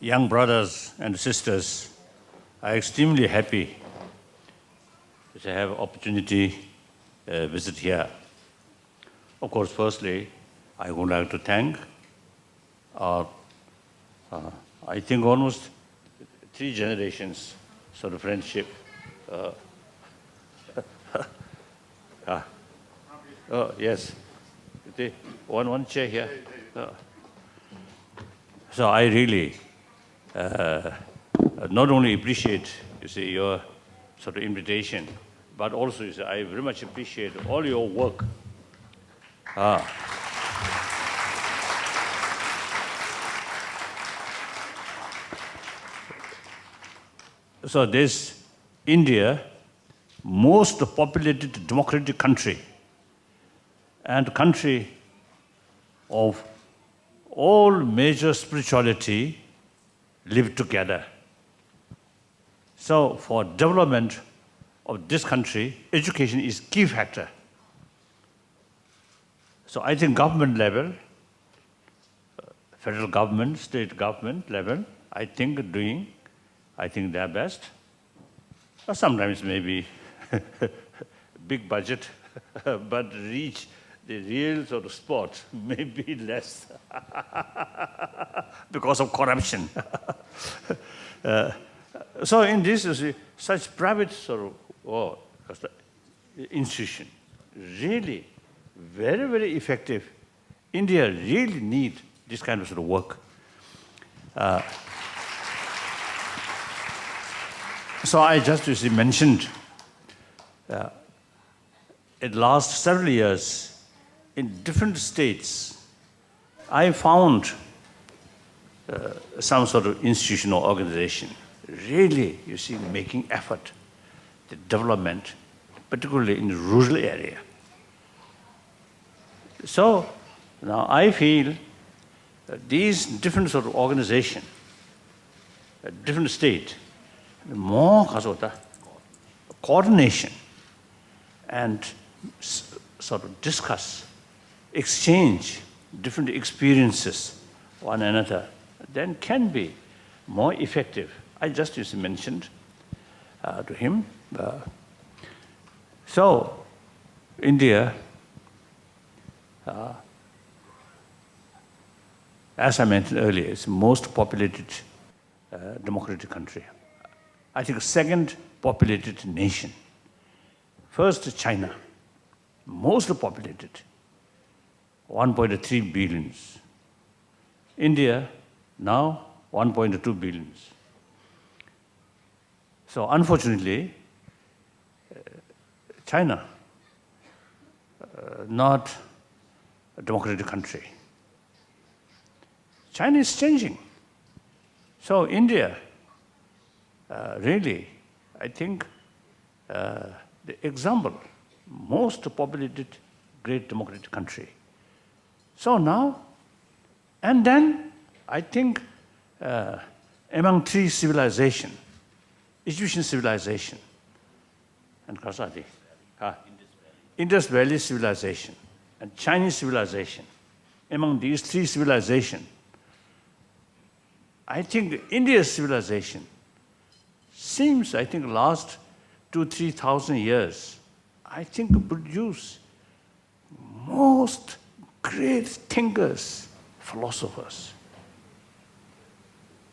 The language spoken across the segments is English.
Young brothers and sisters, I'm extremely happy to have opportunity visit here. Of course, firstly, I would like to thank I think almost 3 generations sort of friendship. Oh, yes. One chair here. So I really not only appreciate, your sort of invitation, but also, I very much appreciate all your work. So this India, most populated democratic country, and country of all major spirituality live together. So for development of this country, education is key factor. So I think government level, federal government, state government level, I think their best. Or sometimes maybe big budget, but reach the real sort of spot may be less because of corruption. So in this, such private sort of institution, really very, very effective. India really need this kind of sort of work. So I just mentioned in the last several years, in different states, I found some sort of institution or organization really, making effort, the development, particularly in the rural area. So now I feel that these different sort of organizations, different state, more coordination and sort of discuss, exchange different experiences one another, then can be more effective. I just mentioned to him. So India, as I mentioned earlier, is the most populated democratic country. I think second populated nation. First, China, most populated, 1.3 billion. India, now 1.2 billion. So unfortunately, China, not a democratic country. China is changing. So India, really, I think the example, most populated great democratic country. So now, and then I think among 3 civilizations, Egyptian civilization, and Kasadi, Indus Valley civilization, and Chinese civilization, among these 3 civilizations, I think India's civilization seems, I think, last 2,000-3,000 years, I think produce most great thinkers, philosophers.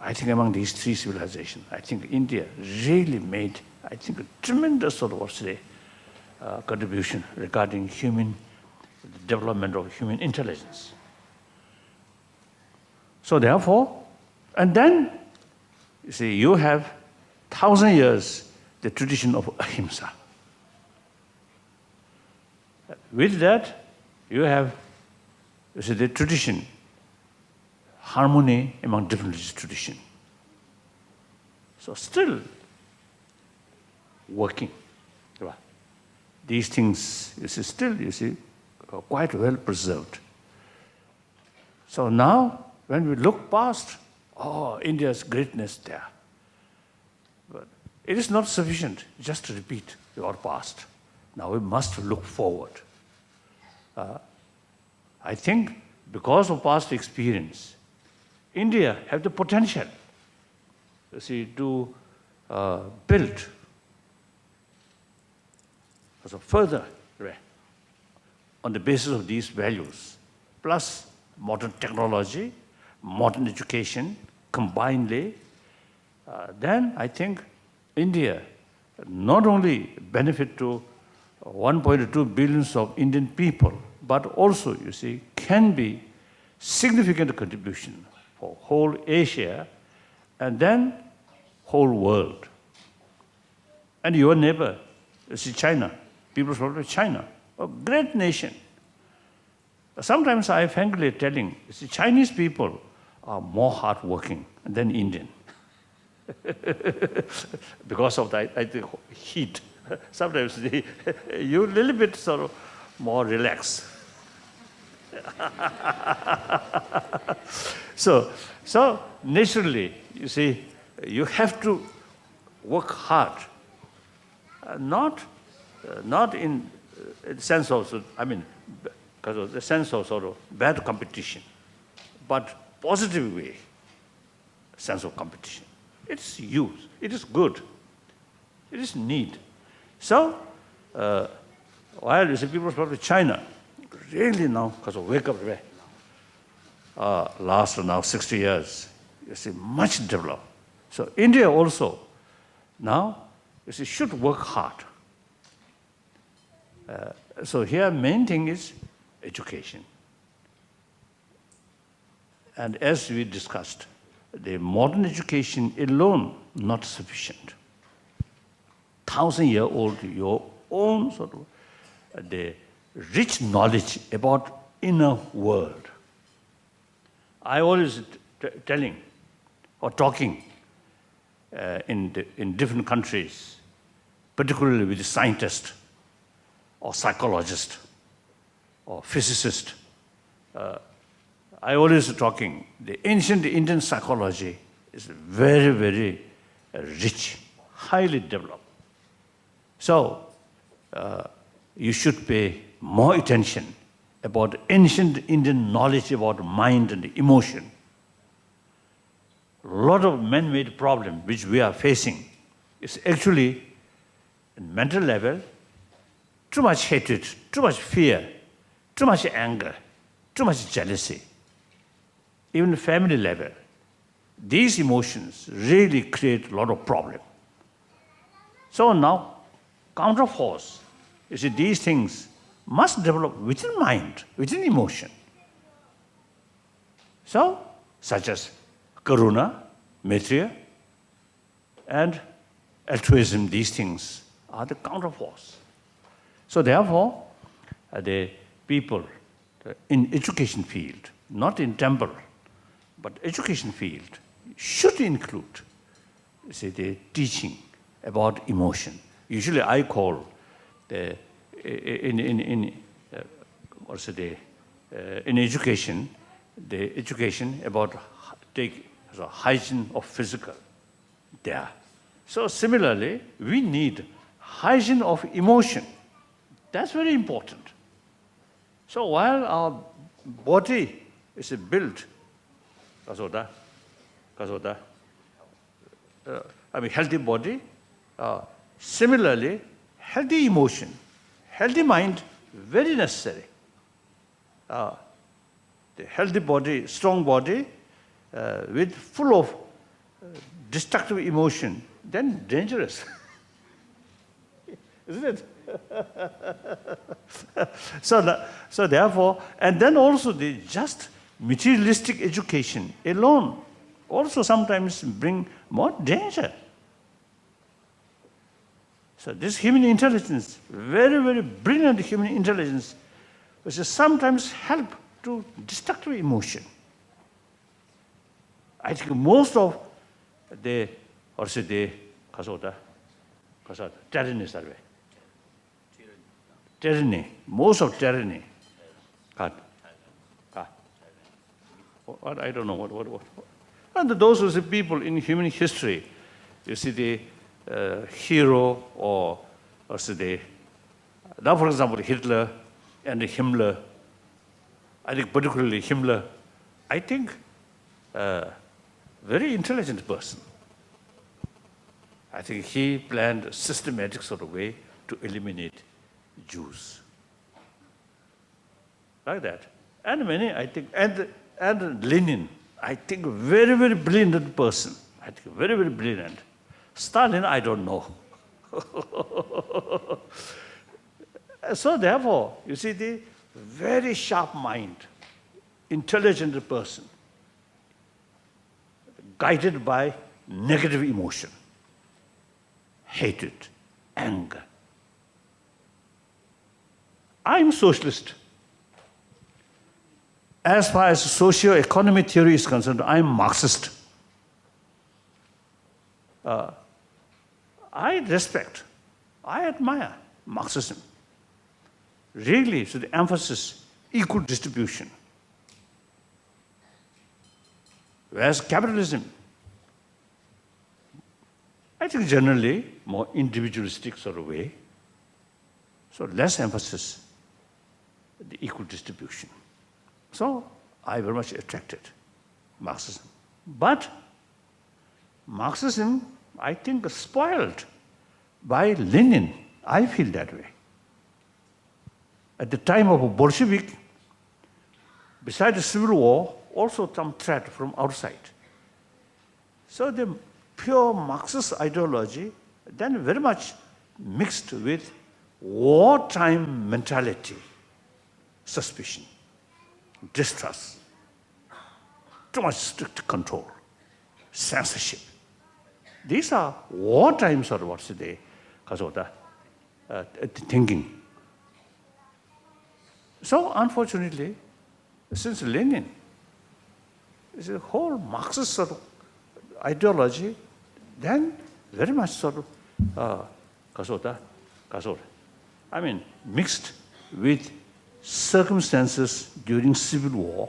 I think among these 3 civilizations, I think India really made, I think, a tremendous sort of, contribution regarding the development of human intelligence. So therefore, and then, you have 1,000 years, the tradition of ahimsa. With that, you have, the tradition, harmony among different religious traditions. So still working. These things, still, quite well preserved. So now, when we look past, India's greatness there. It is not sufficient just to repeat your past. Now we must look forward. I think because of past experience, India has the potential, you see, to build further on the basis of these values, plus modern technology, modern education, combinedly, then I think India not only benefit to 1.2 billion of Indian people, but also, you see, can be significant contribution for whole Asia and then whole world. And your neighbor, you see, China, People's Republic of China, a great nation. Sometimes I frankly telling, you see, Chinese people are more hardworking than Indian. Because of the, I think, heat. Sometimes you a little bit sort of more relaxed. So naturally, you see, you have to work hard, not in the sense of, I mean, because of the sense of sort of bad competition, but positive way, sense of competition. It's use, it is good, it is need. So, while you see people from China, really now, because of wake up way, last now 60 years, you see, much developed. So India also now, you see, should work hard. So here main thing is education. And as we discussed, the modern education alone not sufficient. 1,000-year-old, your own sort of the rich knowledge about inner world. I always telling or talking in different countries, particularly with scientists or psychologists or physicists. I always talking, the ancient Indian psychology is very, very rich, highly developed. So you should pay more attention about ancient Indian knowledge about mind and emotion. A lot of man-made problem which we are facing is actually, at mental level, too much hatred, too much fear, too much anger, too much jealousy. Even family level, these emotions really create a lot of problem. So now, counterforce, you see, these things must develop within mind, within emotion. So, such as karuna, maitreya, and altruism, these things are the counterforce. So therefore, the people in education field, not in temple, but education field, should include, you see, the teaching about emotion. Usually I call the, in education, the education about hygiene of physical there. So similarly, we need hygiene of emotion. That's very important. So while our body is built, I mean healthy body, similarly, healthy emotion, healthy mind, very necessary. The healthy body, strong body, with full of destructive emotion, then dangerous. Isn't it? So therefore, and then also the just materialistic education alone also sometimes bring more danger. So this human intelligence, very, very brilliant human intelligence, which sometimes help to destructive emotion. I think most of the, tyranny, most of tyranny. What, I don't know what. And those who see people in human history, you see, hero or say, now for example, Hitler and Himmler, I think particularly Himmler, I think very intelligent person. I think he planned a systematic sort of way to eliminate Jews. Like that. And many, I think, and Lenin, I think very, very brilliant person. I think very, very brilliant. Stalin, I don't know. So therefore, you see, the very sharp mind, intelligent person, guided by negative emotion, hatred, anger. I'm socialist. As far as socio-economic theory is concerned, I'm Marxist. I respect, I admire Marxism. Really, so the emphasis, equal distribution. Whereas capitalism, I think generally more individualistic sort of way. So less emphasis, the equal distribution. So I very much attracted Marxism. But Marxism, I think, spoiled by Lenin. I feel that way. At the time of a Bolshevik, besides the Civil War, also some threat from outside. So the pure Marxist ideology then very much mixed with wartime mentality, suspicion, distrust, too much strict control, censorship. These are wartime sort of what's the thinking. So unfortunately, since Lenin, the whole Marxist sort of ideology, then very much sort of I mean, mixed with circumstances during Civil War.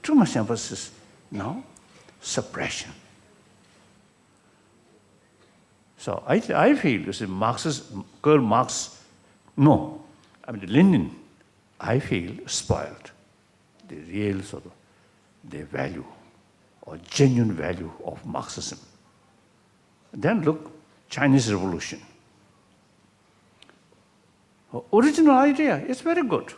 Too much emphasis now, suppression. So I feel, you see, Karl Marx, no, I mean Lenin, I feel spoiled the real sort of the value or genuine value of Marxism. Then look, Chinese Revolution. Original idea is very good.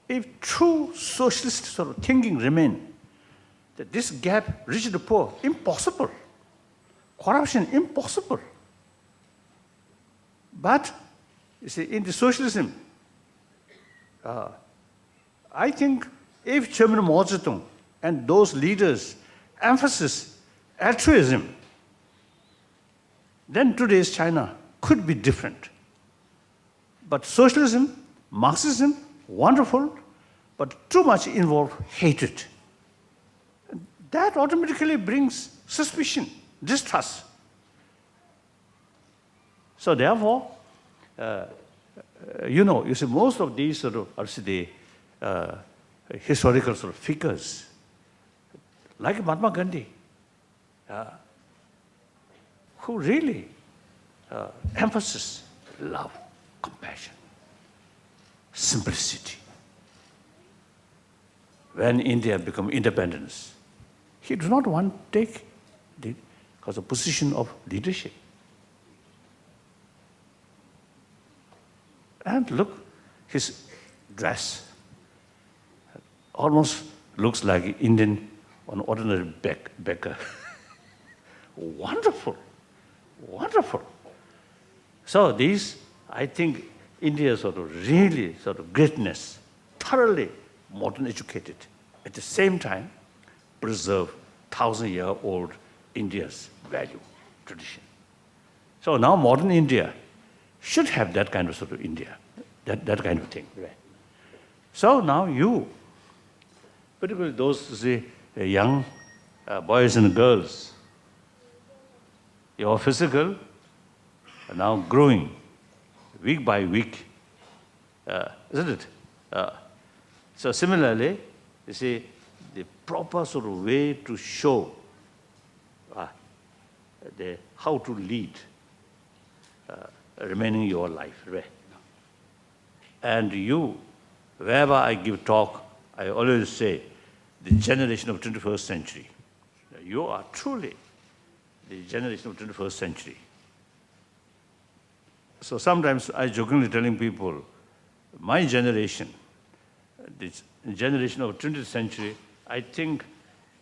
If true socialist sort of thinking remain, that this gap rich to poor, impossible. Corruption, impossible. But, you see, in the socialism, I think if Chairman Mao Zedong and those leaders emphasis altruism, then today's China could be different. But socialism, Marxism, wonderful, but too much involve hatred. That automatically brings suspicion, distrust. So therefore, you see, most of these sort of, historical sort of figures, like Mahatma Gandhi, who really emphasis love, compassion, simplicity. When India became independence, he did not want to take because of position of leadership. And look, his dress almost looks like Indian, an ordinary beggar. Wonderful, wonderful. So these, I think, India sort of really sort of greatness, thoroughly modern educated, at the same time preserve 1,000-year-old India's value, tradition. So now modern India should have that kind of sort of India, that kind of thing. Right? So now you, particularly those young boys and girls, your physical are now growing week by week, isn't it? So similarly, you see, the proper sort of way to show how to lead remaining your life. Right? And you, wherever I give talk, I always say, the generation of 21st century. You are truly the generation of 21st century. So sometimes I jokingly telling people, my generation, this generation of 20th century, I think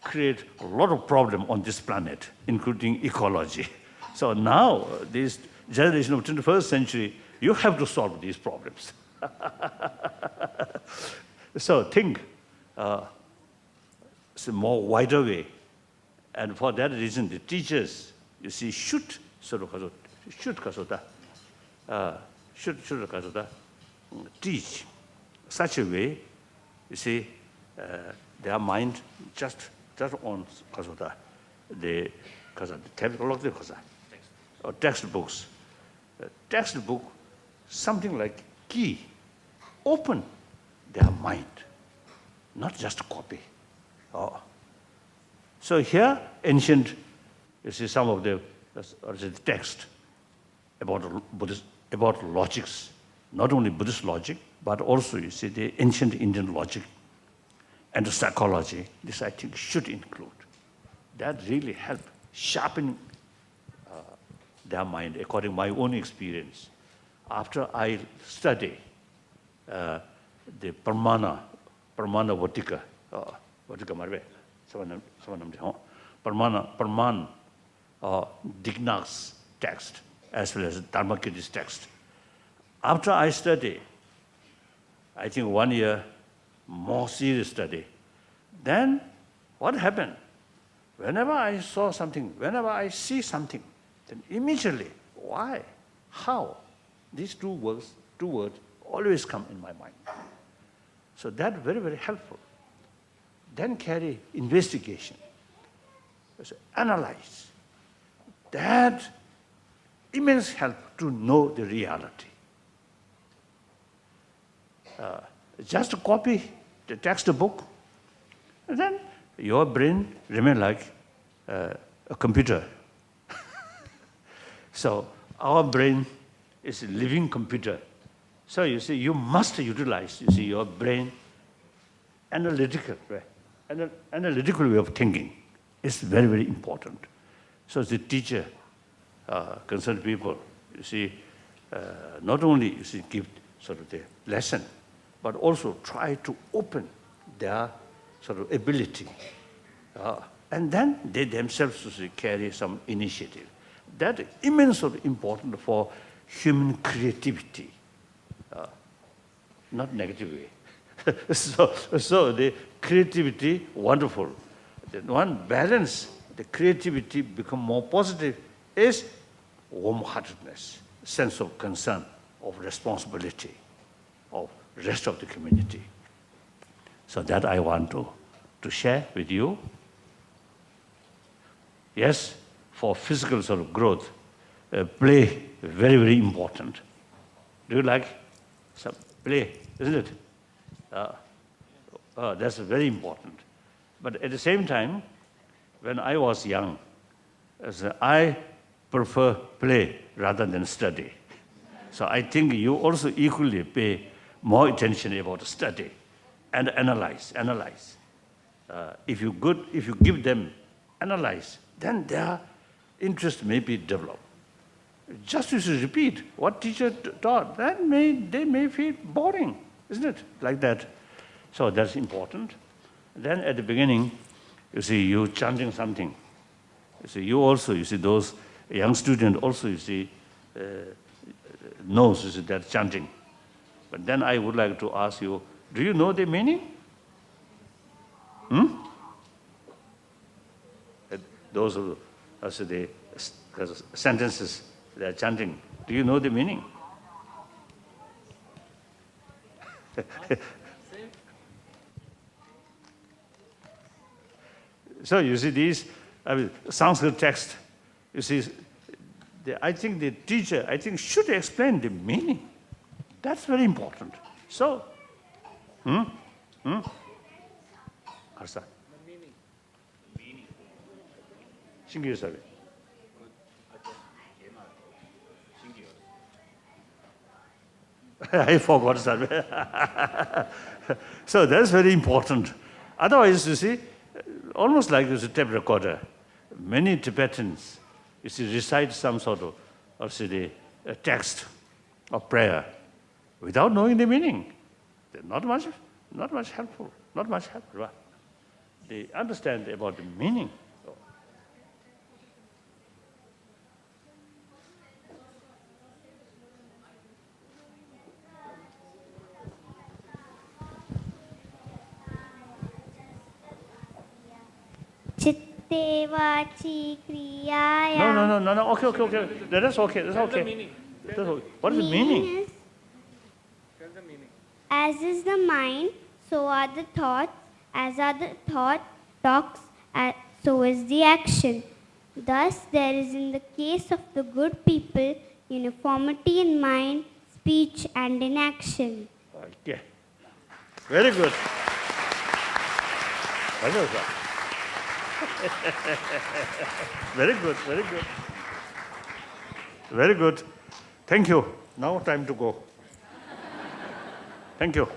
create a lot of problem on this planet, including ecology. So now, this generation of 21st century, you have to solve these problems. So think, it's a more wider way. And for that reason, the teachers, you see, should teach such a way, you see, their mind just on the technology or textbooks. Textbook, something like key, open their mind, not just copy. Oh. So here, ancient, you see some of the text about Buddhist, about logics, not only Buddhist logic, but also you see the ancient Indian logic and the psychology. This I think should include. That really help sharpen their mind, according to my own experience. After I study the Pramana Vatika, Vatika Marve, Parman, Dignak's text, as well as Dharmakirti's text. After I study, I think 1 year, more serious study, then what happened? Whenever I saw something, whenever I see something, then immediately, why, how, these two words always come in my mind. So that very, very helpful. Then carry investigation, so analyze. That immense help to know the reality. Just copy the textbook, and then your brain remain like a computer. So our brain is a living computer. So you see, you must utilize, you see, your brain analytical, right? Analytical way of thinking is very, very important. So as a teacher, concerned people, you see, not only you see, give sort of the lesson, but also try to open their sort of ability. And then they themselves carry some initiative. That is immensely important for human creativity, not negative way. So the creativity, wonderful. The one balance, the creativity become more positive is warm-heartedness, sense of concern, of responsibility, of rest of the community. So that I want to share with you. Yes, for physical sort of growth, play very, very important. Do you like some play, isn't it? That's very important. But at the same time, when I was young, I prefer play rather than study. So I think you also equally pay more attention about study and analyze. If you give them analyze, then their interest may be developed. Just to repeat what teacher taught, then they may feel boring, isn't it? Like that. So that's important. Then at the beginning, you see, you chanting something. You see, you also, you see, those young students also, you see, knows, you see, that chanting. But then I would like to ask you, do you know the meaning? Those who, the sentences they are chanting, do you know the meaning? So you see these Sanskrit text, you see, I think the teacher, should explain the meaning. That's very important. So, Arsa. Meaning. Shingi Sabe. I forgot, sir. So that's very important. Otherwise, you see, almost like this tape recorder. Many Tibetans, you see, recite some sort of, or say, a text of prayer without knowing the meaning. They're not much helpful. Not much helpful. Right? They understand about the meaning. Chitte vachi kriyaya. No. Okay. That's okay. That's okay. What is the meaning? As is the mind, so are the thoughts. As are the talks, so is the action. Thus, there is in the case of the good people uniformity in mind, speech, and in action. Okay. Very good. Very good, sir. Very good. Very good. Thank you. Now time to go. Thank you.